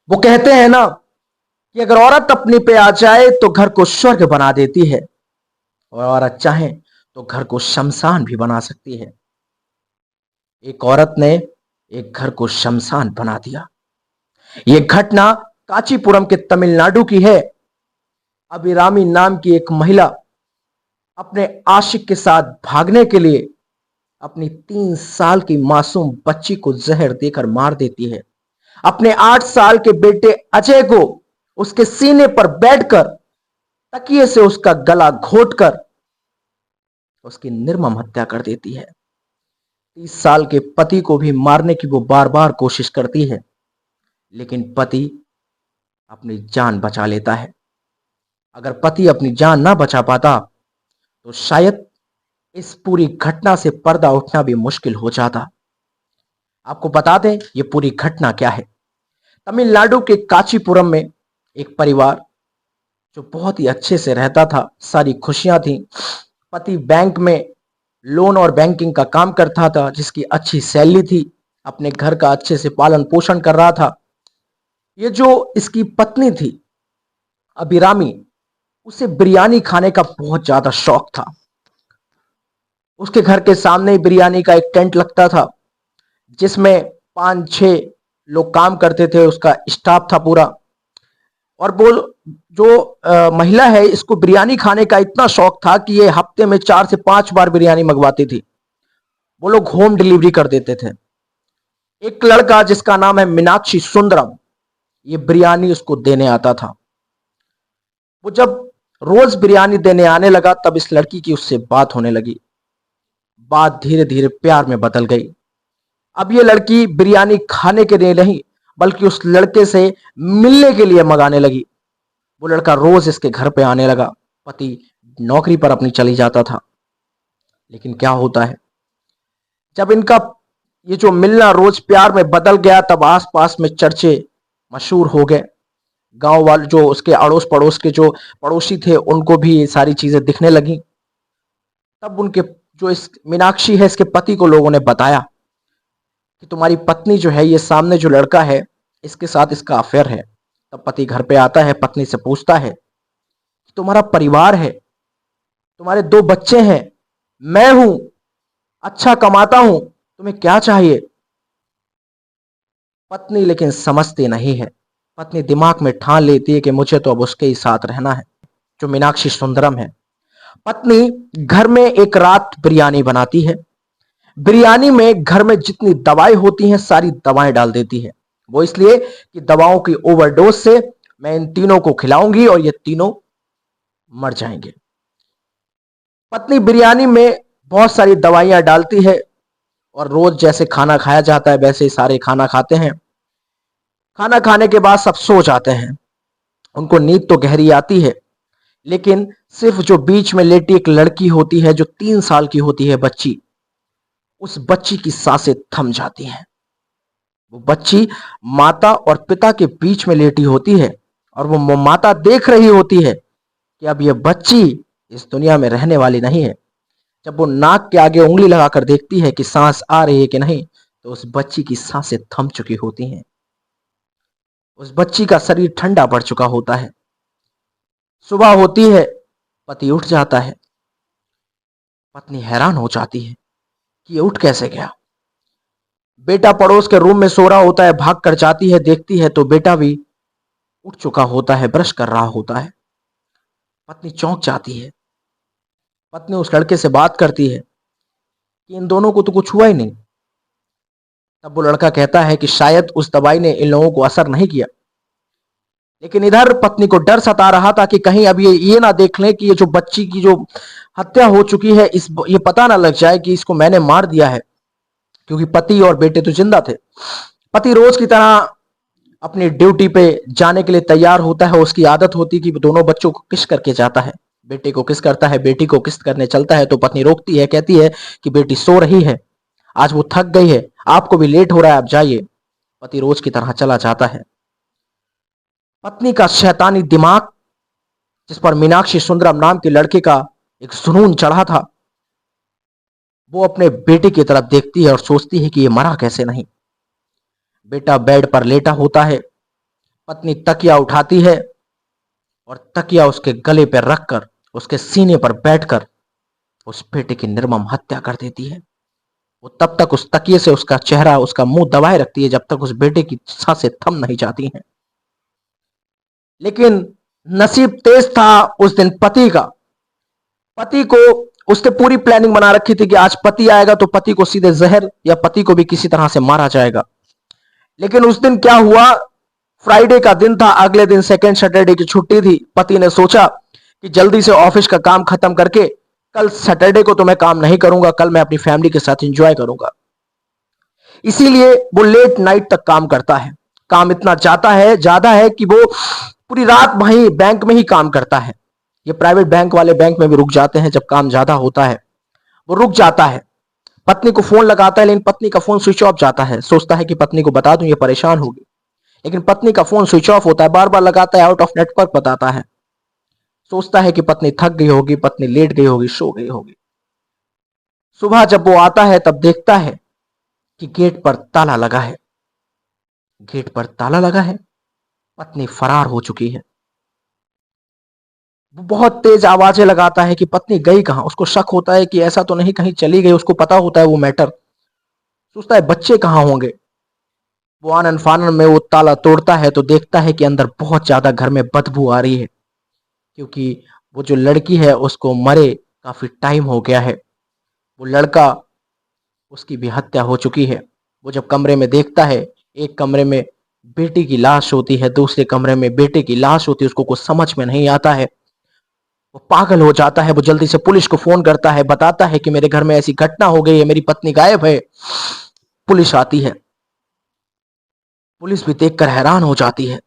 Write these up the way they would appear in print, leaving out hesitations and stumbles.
वो कहते हैं ना कि अगर औरत अपने पे आ जाए तो घर को स्वर्ग बना देती है, और औरत चाहे तो घर को शमशान भी बना सकती है। एक औरत ने एक घर को शमशान बना दिया। यह घटना कांचीपुरम के तमिलनाडु की है। अभिरामी नाम की एक महिला अपने आशिक के साथ भागने के लिए अपनी 3 साल की मासूम बच्ची को जहर देकर मार देती है। अपने 8 साल के बेटे अजय को उसके सीने पर बैठकर तकिए से उसका गला घोटकर उसकी निर्मम हत्या कर देती है। 30 साल के पति को भी मारने की वो बार बार कोशिश करती है, लेकिन पति अपनी जान बचा लेता है। अगर पति अपनी जान ना बचा पाता तो शायद इस पूरी घटना से पर्दा उठना भी मुश्किल हो जाता। आपको बता दें ये पूरी घटना क्या है। तमिलनाडु के कांचीपुरम में एक परिवार जो बहुत ही अच्छे से रहता था, सारी खुशियां थी। पति बैंक में लोन और बैंकिंग का काम करता था, जिसकी अच्छी सैलरी थी, अपने घर का अच्छे से पालन पोषण कर रहा था। ये जो इसकी पत्नी थी अभिरामी, उसे बिरयानी खाने का बहुत ज्यादा शौक था। उसके घर के सामने ही बिरयानी का एक टेंट लगता था, जिसमें 5-6 लोग काम करते थे, उसका स्टाफ था पूरा। और वो जो महिला है, इसको बिरयानी खाने का इतना शौक था कि ये हफ्ते में 4 से 5 बार बिरयानी मंगवाती थी। वो लोग होम डिलीवरी कर देते थे। एक लड़का जिसका नाम है मीनाक्षी सुंदरम, ये बिरयानी उसको देने आता था। वो जब रोज बिरयानी देने आने लगा तब इस लड़की की उससे बात होने लगी। बात धीरे धीरे प्यार में बदल गई। अब ये लड़की बिरयानी खाने के लिए नहीं बल्कि उस लड़के से मिलने के लिए मंगाने लगी। वो लड़का रोज इसके घर पे आने लगा। पति नौकरी पर अपनी चली जाता था। लेकिन क्या होता है, जब इनका ये जो मिलना रोज प्यार में बदल गया, तब आसपास में चर्चे मशहूर हो गए। गांव वाले जो उसके अड़ोस पड़ोस के जो पड़ोसी थे, उनको भी ये सारी चीजें दिखने लगी। तब उनके जो इस मीनाक्षी है, इसके पति को लोगों ने बताया कि तुम्हारी पत्नी जो है, ये सामने जो लड़का है, इसके साथ इसका अफेयर है। तब पति घर पे आता है, पत्नी से पूछता है कि तुम्हारा परिवार है, तुम्हारे 2 बच्चे हैं, मैं हूं, अच्छा कमाता हूं, तुम्हें क्या चाहिए। पत्नी लेकिन समझती नहीं है। पत्नी दिमाग में ठान लेती है कि मुझे तो अब उसके ही साथ रहना है, जो मीनाक्षी सुंदरम है। पत्नी घर में एक रात बिरयानी बनाती है। बिरयानी में घर में जितनी दवाएं होती हैं, सारी दवाएं डाल देती है। वो इसलिए कि दवाओं की ओवरडोज से मैं इन तीनों को खिलाऊंगी और ये तीनों मर जाएंगे। पत्नी बिरयानी में बहुत सारी दवाइयां डालती है और रोज जैसे खाना खाया जाता है वैसे ही सारे खाना खाते हैं। खाना खाने के बाद सब सो जाते हैं। उनको नींद तो गहरी आती है, लेकिन सिर्फ जो बीच में लेटी एक लड़की होती है, जो 3 साल की होती है बच्ची, उस बच्ची की सांसें थम जाती हैं। वो बच्ची माता और पिता के बीच में लेटी होती है और वो माता देख रही होती है कि अब ये बच्ची इस दुनिया में रहने वाली नहीं है। जब वो नाक के आगे उंगली लगाकर देखती है कि सांस आ रही है कि नहीं, तो उस बच्ची की सांसें थम चुकी होती हैं। उस बच्ची का शरीर ठंडा पड़ चुका होता है। सुबह होती है, पति उठ जाता है। पत्नी हैरान हो जाती है कि ये उठ कैसे गया। बेटा पड़ोस के रूम में सो रहा होता है, भाग कर जाती है, देखती है तो बेटा भी उठ चुका होता है, ब्रश कर रहा होता है। पत्नी चौंक जाती है। पत्नी उस लड़के से बात करती है कि इन दोनों को तो कुछ हुआ ही नहीं। तब वो लड़का कहता है कि शायद उस दवाई ने इन लोगों को असर नहीं किया। लेकिन इधर पत्नी को डर सता रहा था कि कहीं अब ये ना देख लें कि ये जो बच्ची की जो हत्या हो चुकी है, ये पता ना लग जाए कि इसको मैंने मार दिया है, क्योंकि पति और बेटे तो जिंदा थे। पति रोज की तरह अपनी ड्यूटी पे जाने के लिए तैयार होता है। उसकी आदत होती है कि दोनों बच्चों को किस करके जाता है, बेटे को किस करता है, बेटी को किस करने चलता है। तो पत्नी रोकती है, कहती है कि बेटी सो रही है, आज वो थक गई है, आपको भी लेट हो रहा है, आप जाइए। पति रोज की तरह चला जाता है। पत्नी का शैतानी दिमाग, जिस पर मीनाक्षी सुंदरम नाम के लड़के का एक जुनून चढ़ा था, वो अपने बेटे की तरफ देखती है और सोचती है कि ये मरा कैसे नहीं। बेटा बेड पर लेटा होता है। पत्नी तकिया उठाती है और तकिया उसके गले पर रखकर उसके सीने पर बैठकर उस बेटे की निर्मम हत्या कर देती है। वो तब तक उस तकिए से उसका चेहरा, उसका मुंह दबाए रखती है जब तक उस बेटे की सांसें थम नहीं जाती हैं। लेकिन नसीब तेज था उस दिन पति का। पति को, उसने पूरी प्लानिंग बना रखी थी कि आज पति आएगा तो पति को सीधे जहर या पति को भी किसी तरह से मारा जाएगा। लेकिन उस दिन क्या हुआ, फ्राइडे का दिन था, अगले दिन सेकेंड सैटरडे की छुट्टी थी। पति ने सोचा कि जल्दी से ऑफिस का काम खत्म करके कल सैटरडे को तो मैं काम नहीं करूंगा, कल मैं अपनी फैमिली के साथ एंजॉय करूंगा। इसीलिए वो लेट नाइट तक काम करता है। काम इतना ज्यादा है कि वो पूरी रात वहीं बैंक में ही काम करता है। ये प्राइवेट बैंक वाले बैंक में भी रुक जाते हैं जब काम ज्यादा होता है। वो रुक जाता है, पत्नी को फोन लगाता है, लेकिन पत्नी का फोन स्विच ऑफ जाता है। सोचता है कि पत्नी को बता दूं, ये परेशान होगी, लेकिन पत्नी का फोन स्विच ऑफ होता है। बार बार लगाता है, आउट ऑफ नेटवर्क बताता है। सोचता है कि पत्नी थक गई होगी, पत्नी लेट गई होगी, सो गई होगी। सुबह जब वो आता है तब देखता है कि गेट पर ताला लगा है। गेट पर ताला लगा है, पत्नी फरार हो चुकी है। वो बहुत तेज आवाजें लगाता है कि पत्नी गई कहां। उसको शक होता है कि ऐसा तो नहीं कहीं चली गई, उसको पता होता है वो मैटर। सोचता है बच्चे कहां होंगे। वो आनन फानन में वो ताला तोड़ता है तो देखता है कि अंदर बहुत ज्यादा घर में बदबू आ रही है, क्योंकि वो जो लड़की है उसको मरे काफी टाइम हो गया है। वो लड़का, उसकी भी हत्या हो चुकी है। वो जब कमरे में देखता है, एक कमरे में बेटी की लाश होती है, दूसरे कमरे में बेटे की लाश होती है। उसको कुछ समझ में नहीं आता है, वो पागल हो जाता है। वो जल्दी से पुलिस को फोन करता है, बताता है कि मेरे घर में ऐसी घटना हो गई है, मेरी पत्नी गायब है। पुलिस आती है, पुलिस भी देखकर हैरान हो जाती है।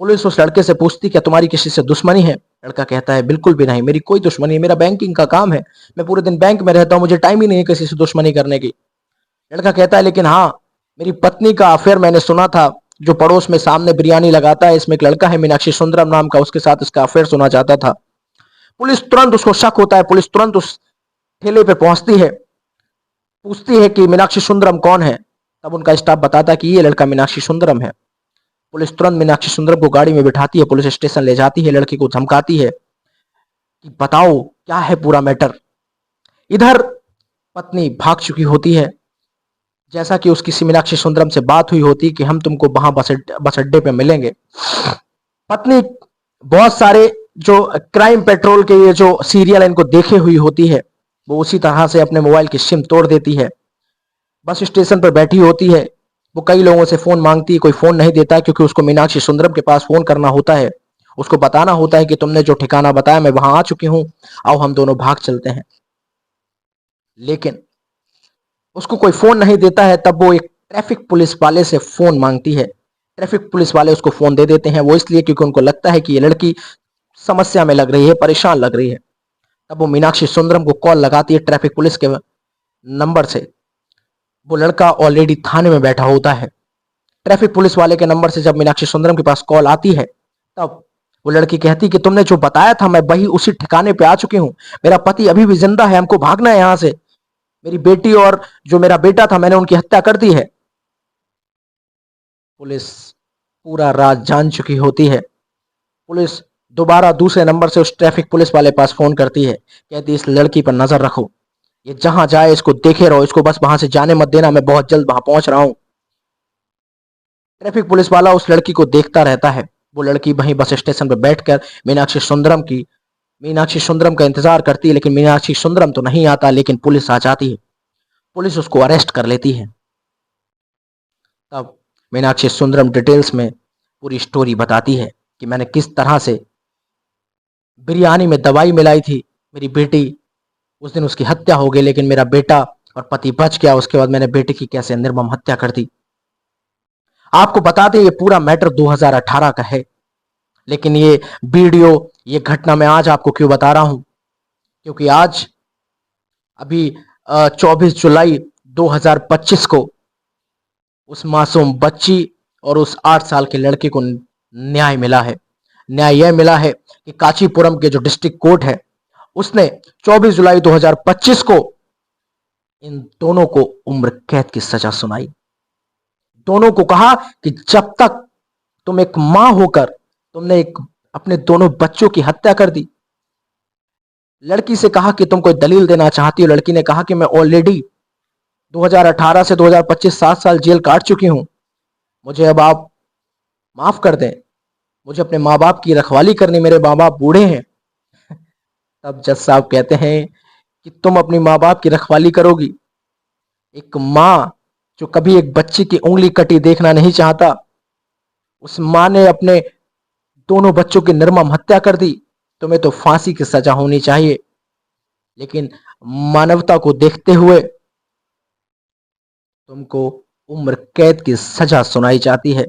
पुलिस उस लड़के से पूछती क्या तुम्हारी किसी से दुश्मनी है। लड़का कहता है बिल्कुल भी नहीं, मेरी कोई दुश्मनी है, मेरा बैंकिंग का काम है, मैं पूरे दिन बैंक में रहता हूं, मुझे टाइम ही नहीं है किसी से दुश्मनी करने की। लड़का कहता है लेकिन हाँ, मेरी पत्नी का अफेयर मैंने सुना था, जो पड़ोस में सामने बिरयानी लगाता है, इसमें एक लड़का है मीनाक्षी सुंदरम नाम का, उसके साथ इसका अफेयर सुना जाता था। पुलिस तुरंत, उसको शक होता है, पुलिस तुरंत उस ठेले पे पहुंचती है, पूछती है कि मीनाक्षी सुंदरम कौन है। तब उनका स्टाफ बताता है कि ये लड़का मीनाक्षी सुंदरम है। पुलिस तुरंत मीनाक्षी सुंदरम को गाड़ी में बिठाती है, पुलिस स्टेशन ले जाती है, लड़की को धमकाती है कि बताओ क्या है पूरा मैटर। इधर पत्नी भाग चुकी होती है, जैसा कि उसकी मीनाक्षी सुंदरम से बात हुई होती कि हम तुमको वहां बस अड्डे पे मिलेंगे। पत्नी बहुत सारे जो क्राइम पेट्रोल के ये जो सीरियल इनको देखे हुई होती है, वो उसी तरह से अपने मोबाइल की सिम तोड़ देती है। बस स्टेशन पर बैठी होती है, वो कई लोगों से फोन मांगती है, कोई फोन नहीं देता, क्योंकि उसको मीनाक्षी सुंदरम के पास फोन करना होता है। उसको बताना होता है कि तुमने जो ठिकाना बताया मैं वहां आ चुकी हूं, आओ हम दोनों भाग चलते हैं। लेकिन उसको कोई फोन नहीं देता है। तब वो एक ट्रैफिक पुलिस वाले से फोन मांगती है। ट्रैफिक पुलिस वाले उसको फोन दे देते हैं, वो इसलिए क्योंकि उनको लगता है कि ये लड़की समस्या में लग रही है, परेशान लग रही है। तब वो मीनाक्षी सुंदरम को कॉल लगाती है ट्रैफिक पुलिस के नंबर से। वो लड़का ऑलरेडी थाने में बैठा होता है। ट्रैफिक पुलिस वाले के नंबर से जब मीनाक्षी सुंदरम के पास कॉल आती है, तब वो लड़की कहती कि तुमने जो बताया था मैं वही उसी ठिकाने पे आ चुकी हूँ, मेरा पति अभी भी जिंदा है, हमको भागना है यहाँ से। मेरी बेटी और जो मेरा बेटा था मैंने उनकी हत्या कर दी है। पुलिस पूरा राज जान चुकी होती है। पुलिस दोबारा दूसरे नंबर से उस ट्रैफिक पुलिस वाले पास फोन करती है, कहती इस लड़की पर नजर रखो, ये जहां जाए इसको देखे रहो, इसको बस वहां से जाने मत देना, मैं बहुत जल्द वहां पहुंच रहा हूं। ट्रैफिक पुलिस वाला उस लड़की को देखता रहता है। वो लड़की वहीं बस स्टेशन पर बैठकर मीनाक्षी सुंदरम का इंतजार करती है, लेकिन मीनाक्षी सुंदरम तो नहीं आता। लेकिन पुलिस आ जाती है, पुलिस उसको अरेस्ट कर लेती है। तब मीनाक्षी सुंदरम डिटेल्स में पूरी स्टोरी बताती है कि मैंने किस तरह से बिरयानी में दवाई मिलाई थी, मेरी बेटी, उस दिन उसकी हत्या हो गई, लेकिन मेरा बेटा और पति बच गया। उसके बाद मैंने बेटे की कैसे निर्मम हत्या कर दी। आपको बता दें ये पूरा मैटर 2018 का है, लेकिन ये वीडियो, ये घटना मैं आज आपको क्यों बता रहा हूं, क्योंकि आज अभी 24 जुलाई 2025 को उस मासूम बच्ची और उस 8 साल के लड़के को न्याय मिला है। न्याय यह मिला है कि कांचीपुरम के जो डिस्ट्रिक्ट कोर्ट है, उसने 24 जुलाई 2025 को इन दोनों को उम्र कैद की सजा सुनाई। दोनों को कहा कि जब तक तुम एक मां होकर तुमने एक अपने दोनों बच्चों की हत्या कर दी। लड़की से कहा कि तुम कोई दलील देना चाहती हो। लड़की ने कहा कि मैं ऑलरेडी 2018 से 2025 7 साल जेल काट चुकी हूं, मुझे अब आप माफ कर दें, मुझे अपने माँ बाप की रखवाली करनी, मेरे माँ बाप बूढ़े हैं। तब जज साहब कहते हैं कि तुम अपनी माँ बाप की रखवाली करोगी? एक माँ जो कभी एक बच्चे की उंगली कटी देखना नहीं चाहता, उस माँ ने अपने दोनों बच्चों की निर्मम हत्या कर दी। तुम्हें तो फांसी की सजा होनी चाहिए, लेकिन मानवता को देखते हुए तुमको उम्र कैद की सजा सुनाई जाती है।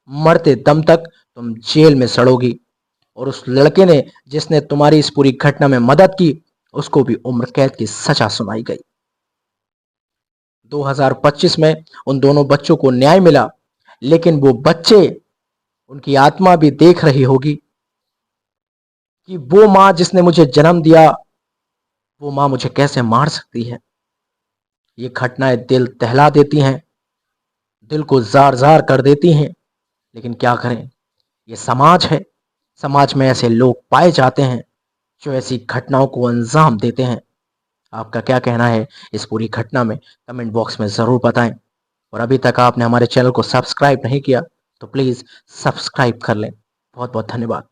मरते दम तक तुम जेल में सड़ोगी। और उस लड़के ने जिसने तुम्हारी इस पूरी घटना में मदद की, उसको भी उम्र कैद की सजा सुनाई गई। 2025 में उन दोनों बच्चों को न्याय मिला, लेकिन वो बच्चे, उनकी आत्मा भी देख रही होगी कि वो मां जिसने मुझे जन्म दिया, वो मां मुझे कैसे मार सकती है। ये घटनाएं दिल दहला देती हैं, दिल को जार जार कर देती हैं, लेकिन क्या करें, ये समाज है। समाज में ऐसे लोग पाए जाते हैं जो ऐसी घटनाओं को अंजाम देते हैं। आपका क्या कहना है इस पूरी घटना में, कमेंट बॉक्स में ज़रूर बताएं। और अभी तक आपने हमारे चैनल को सब्सक्राइब नहीं किया तो प्लीज़ सब्सक्राइब कर लें। बहुत बहुत धन्यवाद।